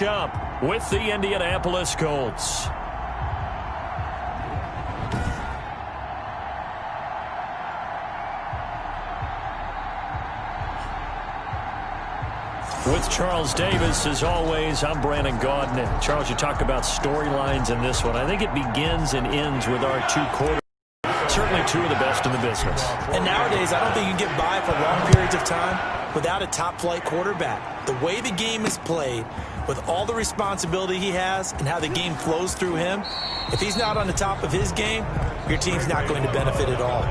Up with the Indianapolis Colts. With Charles Davis, as always, I'm Brandon Gaudin. Charles, you talk about storylines in this one. I think it begins and ends with our two quarterbacks. Certainly two of the best in the business. And nowadays, I don't think you can get by for long periods of time without a top-flight quarterback. The way the game is played, with all the responsibility he has and how the game flows through him, if he's not on the top of his game, your team's not going to benefit at all.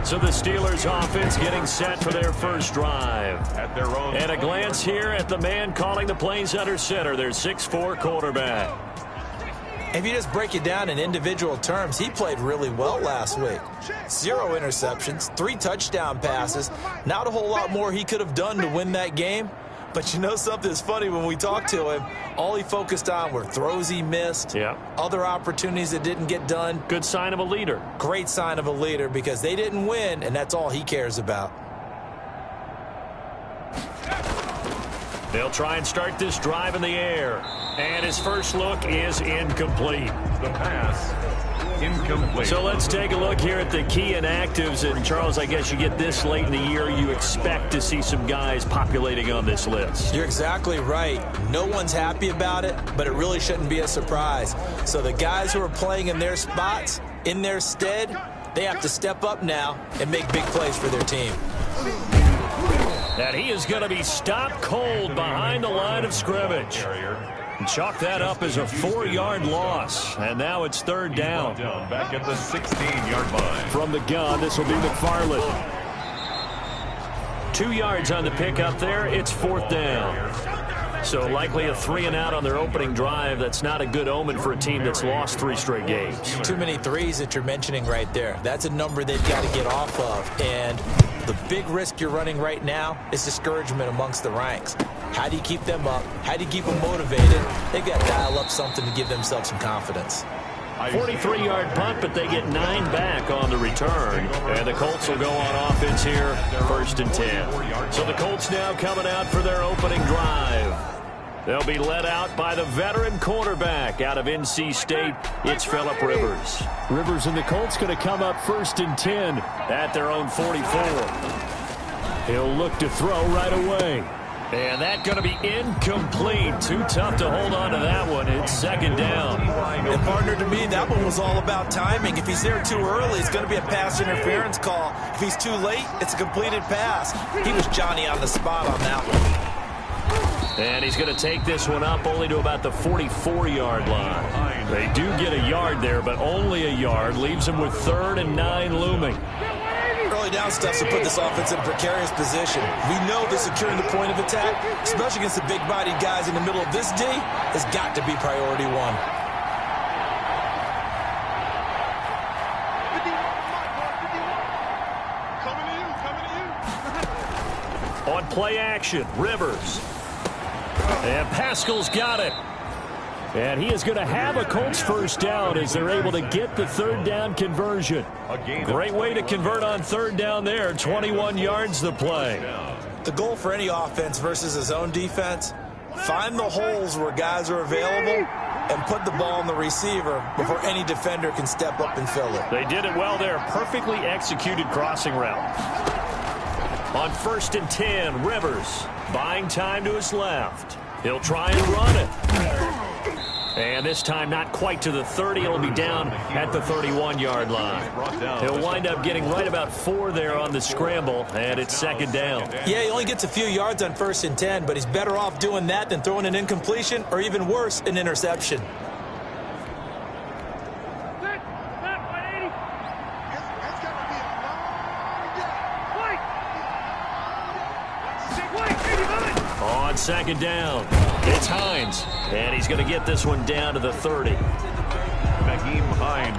So the Steelers offense getting set for their first drive. And a glance here at the man calling the plays under center, their 6'4" quarterback. If you just break it down in individual terms, he played really well last week. 0 interceptions, 3 touchdown passes. Not a whole lot more he could have done to win that game. But you know something's funny, when we talked to him, all he focused on were throws he missed, other opportunities that didn't get done. Good sign of a leader. Great sign of a leader, because they didn't win, and that's all he cares about. They'll try and start this drive in the air. And his first look is incomplete. The pass, incomplete. So let's take a look here at the key inactives. And, Charles, I guess you get this late in the year, you expect to see some guys populating on this list. You're exactly right. No one's happy about it, but it really shouldn't be a surprise. So the guys who are playing in their spots, in their stead, they have to step up now and make big plays for their team. And he is going to be stopped cold behind the line of scrimmage. Chalk that up as a 4-yard loss. And now it's third down. Back at the 16-yard line. From the gun, this will be McFarland. 2 yards on the pickup there. It's fourth down. So likely a 3-and-out on their opening drive. That's not a good omen for a team that's lost 3 straight games. Too many threes that you're mentioning right there. That's a number they've got to get off of. And the big risk you're running right now is discouragement amongst the ranks. How do you keep them up? How do you keep them motivated? They've got to dial up something to give themselves some confidence. 43-yard punt, but they get 9 back on the return. And the Colts will go on offense here, first and 10. So the Colts now coming out for their opening drive. They'll be led out by the veteran quarterback out of NC State. It's Phillip Rivers. Rivers and the Colts going to come up first and 10 at their own 44. He'll look to throw right away. And that's going to be incomplete. Too tough to hold on to that one. It's second down. And partner, to me, that one was all about timing. If he's there too early, it's going to be a pass interference call. If he's too late, it's a completed pass. He was Johnny on the spot on that one. And he's going to take this one up only to about the 44-yard line. They do get a yard there, but only a yard. Leaves them with 3rd and 9 looming. Early down stuff to put this offense in a precarious position. We know that securing the point of attack, especially against the big-bodied guys in the middle of this D, has got to be priority 1. On play action, Rivers. And Pascal's got it. And he is going to have a Colts first down as they're able to get the 3rd down conversion. Great way to convert on 3rd down there. 21 yards the play. The goal for any offense versus his own defense, find the holes where guys are available and put the ball on the receiver before any defender can step up and fill it. They did it well there. Perfectly executed crossing route. On 1st and 10, Rivers buying time to his left. He'll try and run it. And this time not quite to the 30. It'll be down at the 31-yard line. He'll wind up getting right about 4 there on the scramble, and it's second down. Yeah, he only gets a few yards on 1st and 10, but he's better off doing that than throwing an incompletion or even worse, an interception. On second down, it's Hines, and he's going to get this one down to the 30.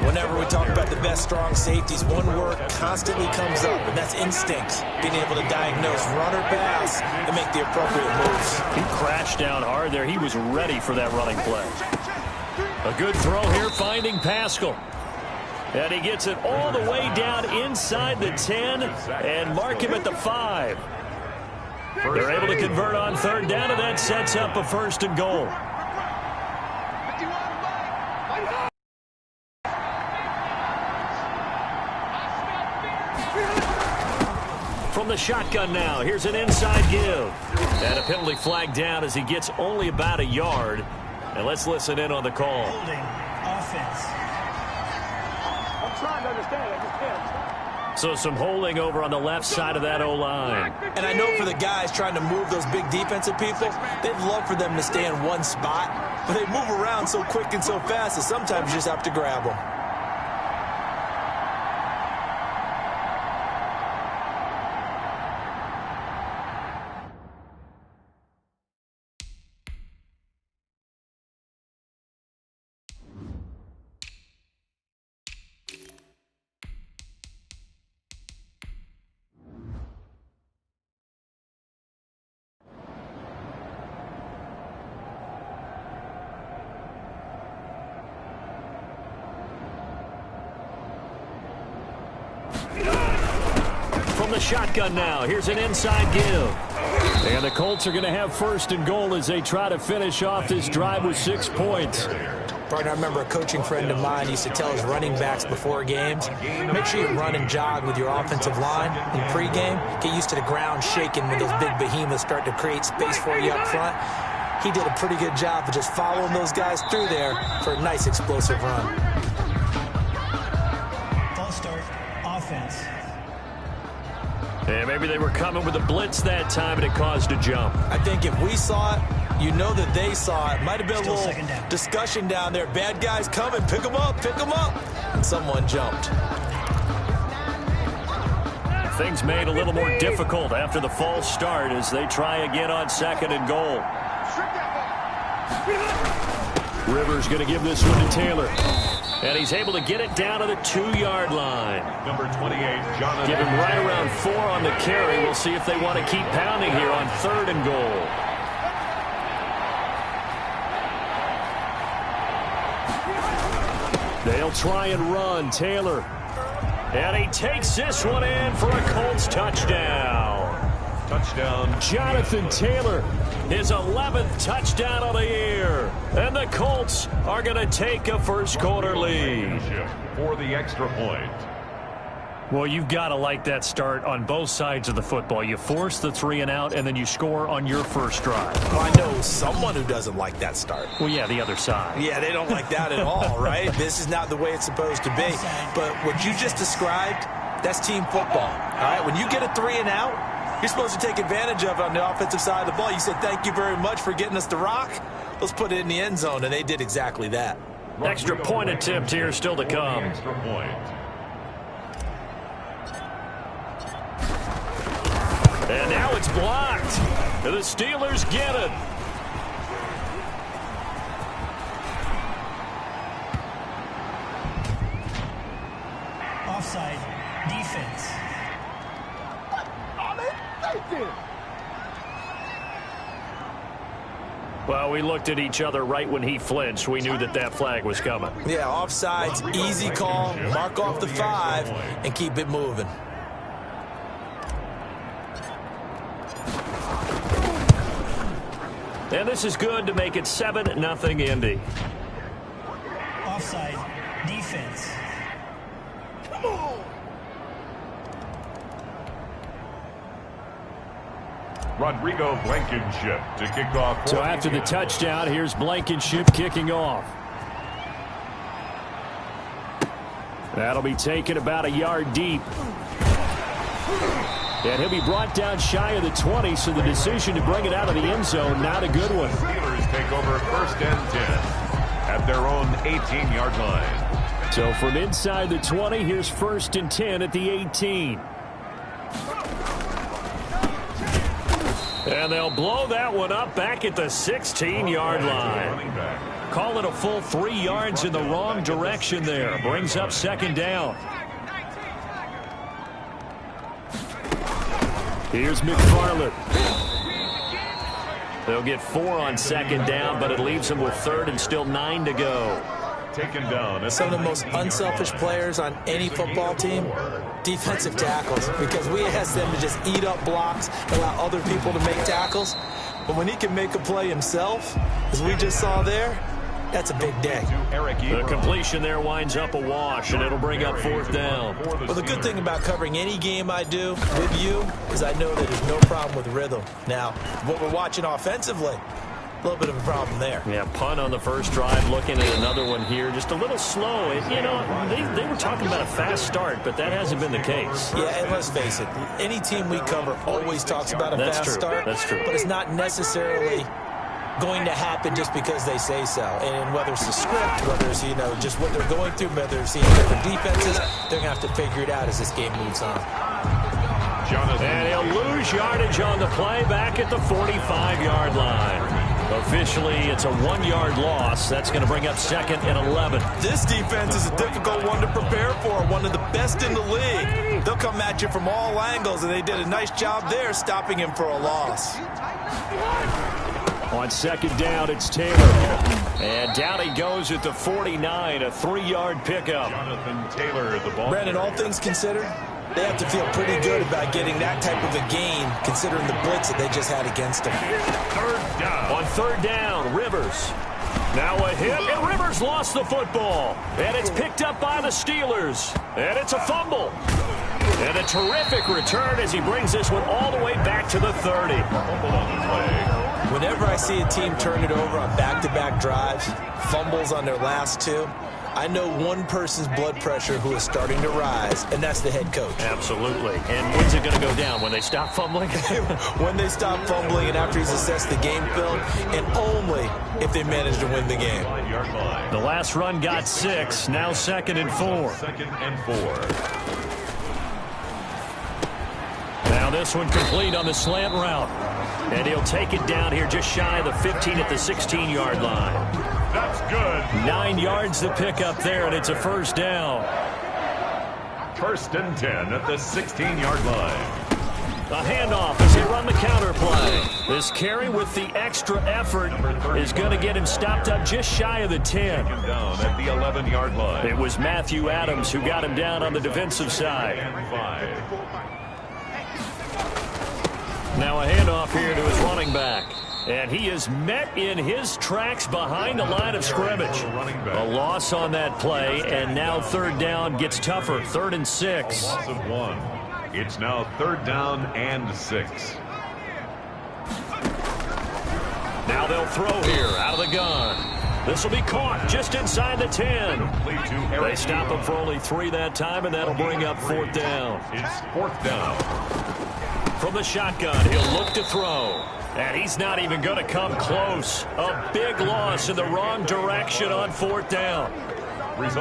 Whenever we talk about the best strong safeties, one word constantly comes up, and that's instinct. Being able to diagnose run or pass and make the appropriate moves. He crashed down hard there. He was ready for that running play. A good throw here, finding Pascal. And he gets it all the way down inside the 10 and mark him at the 5. They're able to convert on third down, and that sets up a first and goal. From the shotgun now, here's an inside give. And a penalty flag down as he gets only about a yard. And let's listen in on the call. Holding offense. I'm trying to understand. I just can't. So some holding over on the left side of that O-line. And I know for the guys trying to move those big defensive people, they'd love for them to stay in one spot. But they move around so quick and so fast that sometimes you just have to grab them. From the shotgun now, here's an inside give. And the Colts are going to have first and goal as they try to finish off this drive with 6 points. Partner, I remember a coaching friend of mine used to tell his running backs before games, make sure you run and jog with your offensive line in pregame. Get used to the ground shaking when those big behemoths start to create space for you up front. He did a pretty good job of just following those guys through there for a nice explosive run. False start. Offense. And maybe they were coming with a blitz that time and it caused a jump. I think if we saw it, you know that they saw it. Might have been Still a little second down. discussion down there. Bad guys coming. Pick them up. Pick them up. And someone jumped. Things made a little more difficult after the false start as they try again on second and goal. Rivers going to give this one to Taylor. And he's able to get it down to the 2-yard line. Number 28, Jonathan. Give him right around 4 on the carry. We'll see if they want to keep pounding here on third and goal. They'll try and run. Taylor. And he takes this one in for a Colts touchdown. Touchdown. Jonathan Taylor, his 11th touchdown of the year. And the Colts are going to take a first quarter lead. For the extra point. Well, you've got to like that start on both sides of the football. You force the 3 and out, and then you score on your first drive. Well, I know someone who doesn't like that start. Well, yeah, the other side. Yeah, they don't like that at all, right? This is not the way it's supposed to be. But what you just described, that's team football, all right? When you get a 3 and out, you're supposed to take advantage of it on the offensive side of the ball. You said, thank you very much for getting us the rock. Let's put it in the end zone, and they did exactly that. Extra point attempt here still to come. Extra point. And now it's blocked. The Steelers get it. Offside. Defense. Well, we looked at each other right when he flinched. We knew that that flag was coming. Yeah, offsides, easy call, mark off the 5, and keep it moving. And this is good to make it 7-0 Indy. Offside. Defense. Rodrigo Blankenship to kick off. So after the touchdown, here's Blankenship kicking off. That'll be taken about a yard deep. And he'll be brought down shy of the 20, so the decision to bring it out of the end zone, not a good one. Steelers take over first and 10 at their own 18-yard line. So from inside the 20, here's first and 10 at the 18. And they'll blow that one up back at the 16-yard line. Call it a full 3 yards in the wrong direction there. Brings up second down. Here's McFarland. They'll get 4 on second down, but it leaves them with third and still 9 to go. taken down. Some of the most unselfish players on any football team, defensive tackles, because we ask them to just eat up blocks and allow other people to make tackles. But when he can make a play himself, as we just saw there, that's a big day. The completion there winds up a wash, and it'll bring up 4th down. Well, the good thing about covering any game I do with you is I know that there's no problem with rhythm. Now, what we're watching offensively, a little bit of a problem there. Yeah, punt on the first drive, looking at another one here. Just a little slow. You know, they were talking about a fast start, but that hasn't been the case. Yeah, and let's face it, any team we cover always talks about a fast start. That's true. But it's not necessarily going to happen just because they say so. And whether it's the script, whether it's, you know, just what they're going through, whether they're seeing different defenses, they're going to have to figure it out as this game moves on. And he'll lose yardage on the play back at the 45-yard line. Officially, it's a 1-yard loss. That's going to bring up 2nd and 11. This defense is a difficult one to prepare for, one of the best in the league. They'll come at you from all angles, and they did a nice job there stopping him for a loss. On 2nd down, it's Taylor. And down he goes at the 49, a 3-yard pickup. Jonathan Taylor, the ball. Brandon, all things considered, they have to feel pretty good about getting that type of a gain, considering the blitz that they just had against them. 3rd down. On 3rd down, Rivers. Now a hit, and Rivers lost the football. And it's picked up by the Steelers. And it's a fumble. And a terrific return as he brings this one all the way back to the 30. Whenever I see a team turn it over on back-to-back drives, fumbles on their last 2, I know one person's blood pressure who is starting to rise, and that's the head coach. Absolutely. And when's it going to go down? When they stop fumbling? When they stop fumbling and after he's assessed the game film, and only if they manage to win the game. The last run got 6, now 2nd and 4. 2nd and 4. Now this one complete on the slant route. And he'll take it down here just shy of the 15 at the 16-yard line. That's good. 9 yards to pick up there, and it's a 1st down. 1st and 10 at the 16-yard line. A handoff as they run the counter play. This carry with the extra effort is going to get him stopped up just shy of the 10. Taken down at the 11-yard line. It was Matthew Adams who got him down on the defensive side. And 5. Now a handoff here to his running back. And he is met in his tracks behind the line of scrimmage. A loss on that play, and now 3rd down gets tougher. 3rd and 6. Loss of 1. It's now 3rd down and 6. Now they'll throw here out of the gun. This will be caught just inside the 10. They stop him for only 3 that time, and that'll bring up 4th down. It's 4th down. From the shotgun, he'll look to throw. And he's not even going to come close. A big loss in the wrong direction on 4th down.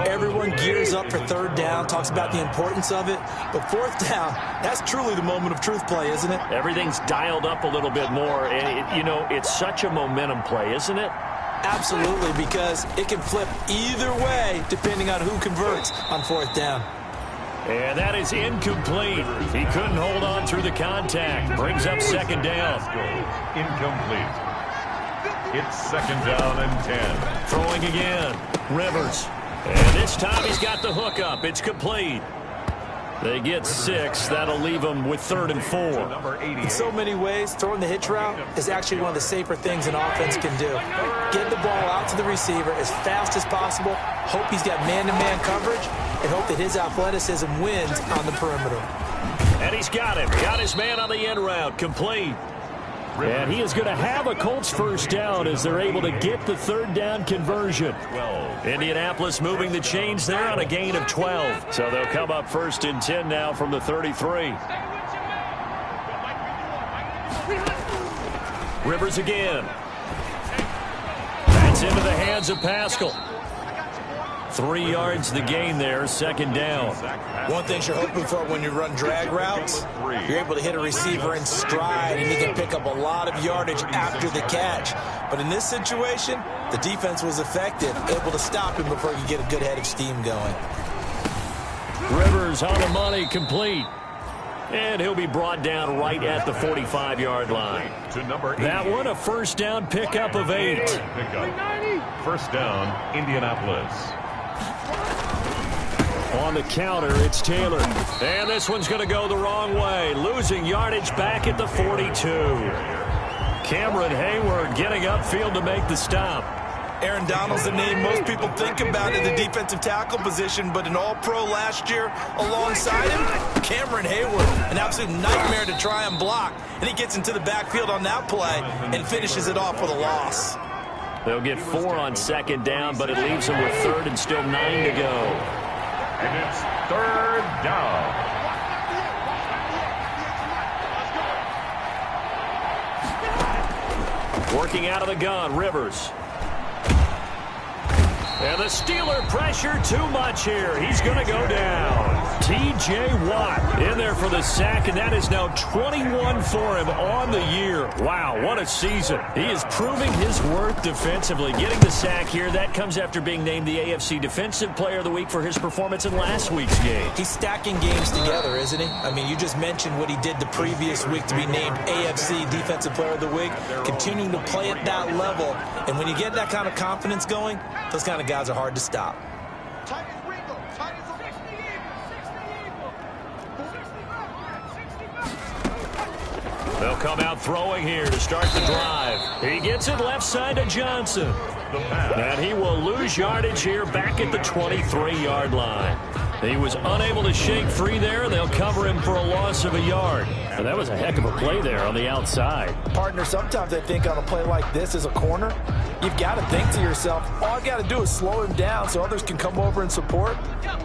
Everyone gears up for 3rd down, talks about the importance of it. But 4th down, that's truly the moment of truth play, isn't it? Everything's dialed up a little bit more. And, you know, it's such a momentum play, isn't it? Absolutely, because it can flip either way depending on who converts on 4th down. And that is incomplete. He couldn't hold on through the contact. Brings up 2nd down. Incomplete. It's 2nd down and 10. Throwing again. Rivers. And this time he's got the hook up. It's complete. They get 6. That'll leave them with 3rd and 4. In so many ways, throwing the hitch route is actually one of the safer things an offense can do. Get the ball out to the receiver as fast as possible, hope he's got man-to-man coverage, and hope that his athleticism wins on the perimeter. And he's got him. Got his man on the end route. Complete. And he is going to have a Colts 1st down as they're able to get the 3rd down conversion. Indianapolis moving the chains there on a gain of 12. So they'll come up 1st and 10 now from the 33. Rivers again. That's into the hands of Pascal. 3 yards the gain there, 2nd down. One thing you're hoping for when you run drag routes, you're able to hit a receiver in stride and he can pick up a lot of yardage after the catch. But in this situation, the defense was effective, able to stop him before he could get a good head of steam going. Rivers on the money, complete. And he'll be brought down right at the 45-yard line. To number 8. That one, a first down pickup of 8. First down, Indianapolis. On the counter, it's Taylor. And this one's going to go the wrong way. Losing yardage back at the 42. Cameron Hayward getting upfield to make the stop. Aaron Donald's the name most people think about in the defensive tackle position, but an all-pro last year alongside him, Cameron Hayward, an absolute nightmare to try and block. And he gets into the backfield on that play and finishes it off with a loss. They'll get 4 on second down, but it leaves them with third and still 9 to go. And it's third down. Working out of the gun, Rivers. And the Steeler pressure too much here. He's going to go down. T.J. Watt in there for the sack, and that is now 21 for him on the year. Wow, what a season. He is proving his worth defensively. Getting the sack here, that comes after being named the AFC Defensive Player of the Week for his performance in last week's game. He's stacking games together, isn't he? I mean, you just mentioned what he did the previous week to be named AFC Defensive Player of the Week, continuing to play at that level. And when you get that kind of confidence going, those kind of guys are hard to stop. They'll come out throwing here to start the drive. He gets it left side to Johnson. And he will lose yardage here back at the 23-yard line. He was unable to shake free there. They'll cover him for a loss of a yard. And that was a heck of a play there on the outside. Partner, sometimes I think on a play like this as a corner, you've got to think to yourself, all I've got to do is slow him down so others can come over and support.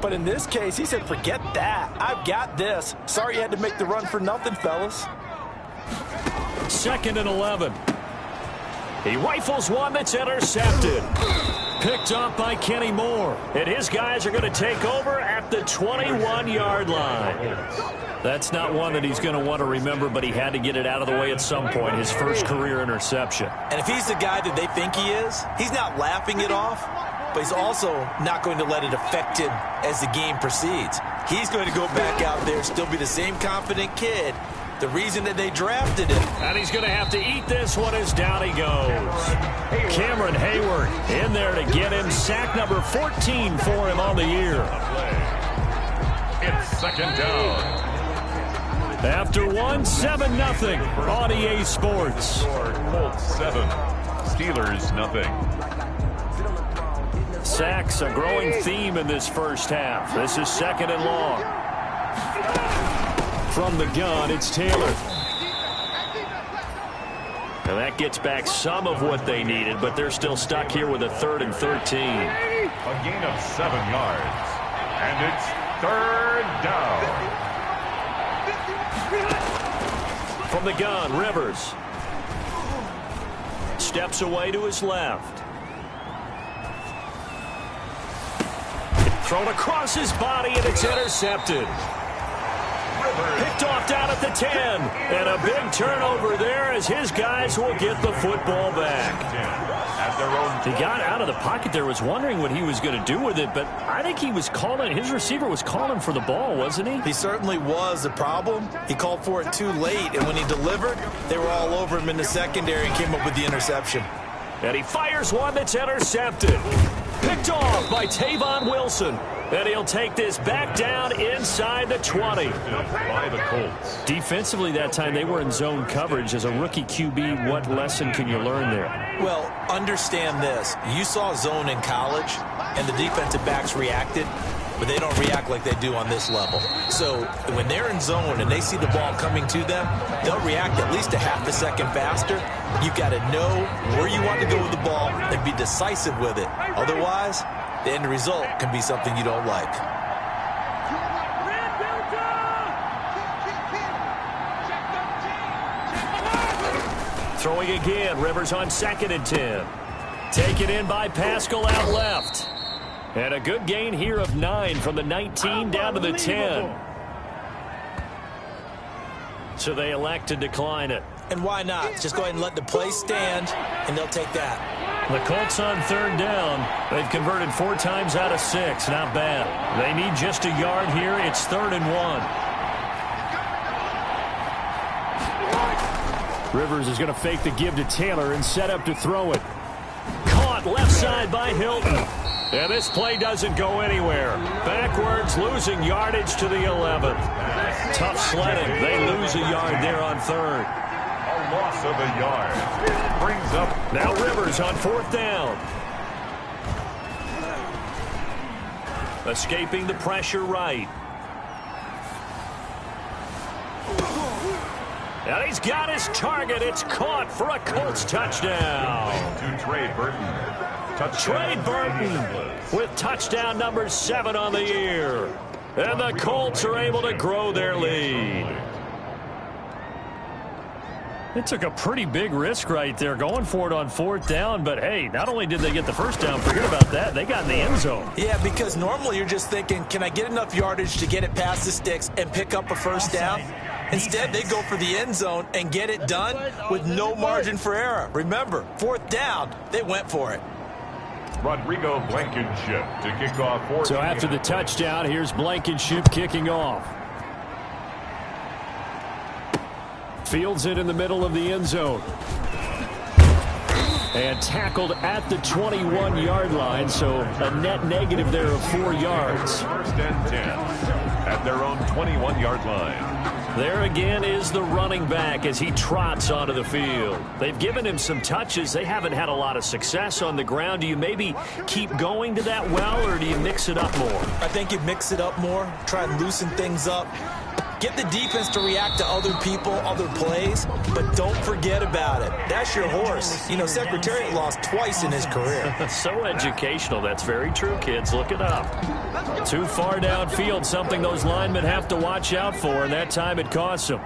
But in this case, he said, forget that. I've got this. Sorry you had to make the run for nothing, fellas. 2nd and 11. He rifles one that's intercepted. Picked off by Kenny Moore. And his guys are going to take over at the 21-yard line. That's not one that he's going to want to remember, but he had to get it out of the way at some point. His first career interception. And if he's the guy that they think he is, he's not laughing it off, but he's also not going to let it affect him as the game proceeds. He's going to go back out there, still be the same confident kid. The reason that they drafted him. And he's going to have to eat this one as down he goes. Cameron Hayward in there to get him. Sack number 14 for him on the year. It's 2nd down. After 1, 7-0 on EA Sports. Colts 7, Steelers nothing. Sacks a growing theme in this first half. This is 2nd and long. From the gun, it's Taylor. And that gets back some of what they needed, but they're still stuck here with a 3rd and 13. A gain of 7 yards. And it's 3rd down. From the gun, Rivers. Steps away to his left. Thrown across his body, and it's intercepted. Picked off down at the 10. And a big turnover there as his guys will get the football back. He got out of the pocket there, was wondering what he was going to do with it, but I think he was calling, his receiver was calling for the ball, wasn't he? He certainly was. The problem, he called for it too late, and when he delivered, they were all over him in the secondary and came up with the interception. And he fires one that's intercepted. Picked off by Tavon Wilson. And he'll take this back down inside the 20. By the Colts. Defensively that time, they were in zone coverage. As a rookie QB, what lesson can you learn there? Well, understand this. You saw zone in college, and the defensive backs reacted, but they don't react like they do on this level. So when they're in zone and they see the ball coming to them, they'll react at least a half a second faster. You've got to know where you want to go with the ball and be decisive with it. Otherwise, the end result can be something you don't like. Throwing again, Rivers on 2nd and 10. Taken in by Pascal out left. And a good gain here of 9 from the 19 down to the 10. So they elect to decline it. And why not? Just go ahead and let the play stand, and they'll take that. The Colts on 3rd down. They've converted 4 times out of 6. Not bad. They need just a yard here. It's 3rd and 1. Rivers is going to fake the give to Taylor and set up to throw it. Caught left side by Hilton. And this play doesn't go anywhere. Backwards, losing yardage to the 11th. Tough sledding. They lose a yard there on third. A loss of a yard. Brings up. Now Rivers on fourth down. Escaping the pressure right. And he's got his target. It's caught for a Colts touchdown. To Trey Burton. Trey Burton with touchdown number 7 on the year. And the Colts are able to grow their lead. It took a pretty big risk right there going for it on fourth down. But, hey, not only did they get the first down, forget about that, they got in the end zone. Yeah, because normally you're just thinking, can I get enough yardage to get it past the sticks and pick up a first down? Instead, they go for the end zone and get it done with no margin for error. Remember, fourth down, they went for it. Rodrigo Blankenship to kick off. So after the touchdown, here's Blankenship kicking off. Fields it in the middle of the end zone. And tackled at the 21-yard line, so a net negative there of 4 yards. First and 10 at their own 21-yard line. There again is the running back as he trots onto the field. They've given him some touches. They haven't had a lot of success on the ground. Do you maybe keep going to that well, or do you mix it up more? I think you mix it up more, try and loosen things up. Get the defense to react to other people, other plays, but don't forget about it. That's your horse. You know, Secretariat lost twice in his career. So educational. That's very true, kids. Look it up. Too far downfield, something those linemen have to watch out for, and that time it costs them.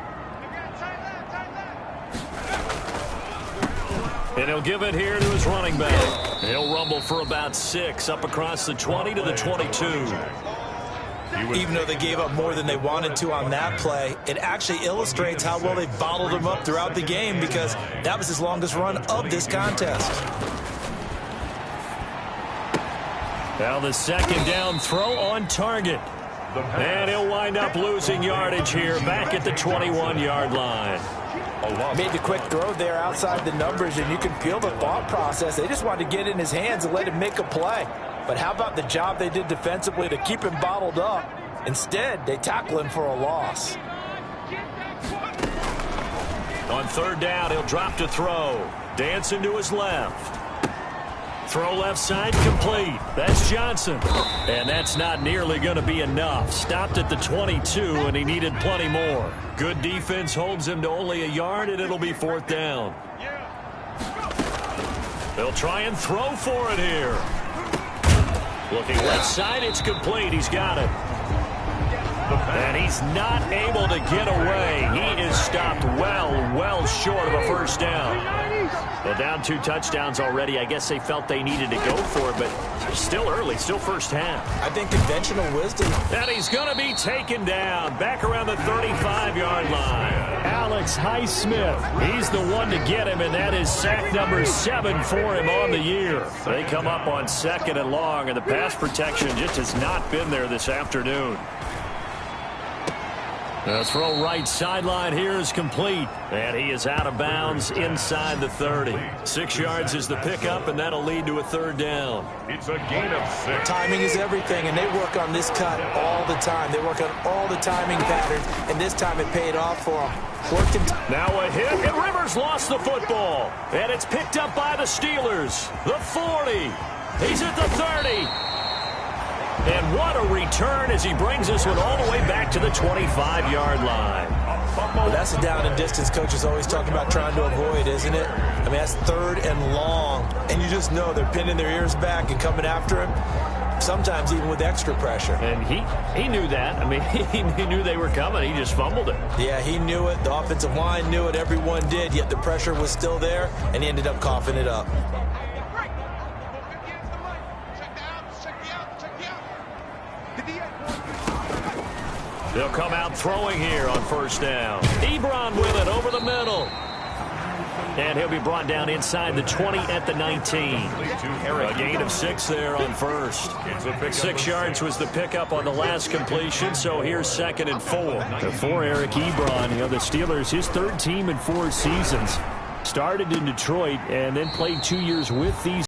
And he'll give it here to his running back. He'll rumble for about 6 up across the 20 to the 22. Even though they gave up more than they wanted to on that play, it actually illustrates how well they bottled him up throughout the game, because that was his longest run of this contest. Now the second down throw on target. And he'll wind up losing yardage here back at the 21-yard line. Made the quick throw there outside the numbers, and you can feel the thought process. They just wanted to get in his hands and let him make a play. But how about the job they did defensively to keep him bottled up? Instead, they tackle him for a loss. On third down, he'll drop to throw. Dancing to his left. Throw left side complete. That's Johnson. And that's not nearly going to be enough. Stopped at the 22, and he needed plenty more. Good defense holds him to only a yard, and it'll be fourth down. They'll try and throw for it here. Looking left side, it's complete. He's got it. And he's not able to get away. He is stopped well short of a first down. Well, down 2 touchdowns already. I guess they felt they needed to go for it, but still early, still first half. I think conventional wisdom. And he's going to be taken down back around the 35-yard line. Alex Highsmith, he's the one to get him, and that is sack number 7 for him on the year. They come up on 2nd and long, and the pass protection just has not been there this afternoon. The throw right sideline here is complete. And he is out of bounds inside the 30. 6 yards is the pickup, and that'll lead to a third down. It's a gain of 6. Timing is everything, and they work on this cut all the time. They work on all the timing patterns, and this time it paid off for them. Now a hit, and Rivers lost the football. And it's picked up by the Steelers. The 40. He's at the 30. And what a return as he brings this one all the way back to the 25-yard line. Well, that's the down and distance coaches always talking about trying to avoid, isn't it? I mean, that's 3rd and long. And you just know they're pinning their ears back and coming after him, sometimes even with extra pressure. And he knew that. I mean, he knew they were coming. He just fumbled it. Yeah, he knew it. The offensive line knew it. Everyone did, yet the pressure was still there, and he ended up coughing it up. They'll come out throwing here on first down. Ebron with it over the middle. And he'll be brought down inside the 20 at the 19. A gain of 6 there on first. 6 yards was the pickup on the last completion, so here's 2nd and 4. For Eric Ebron, the Steelers, his 3rd team in 4 seasons. Started in Detroit and then played 2 years with these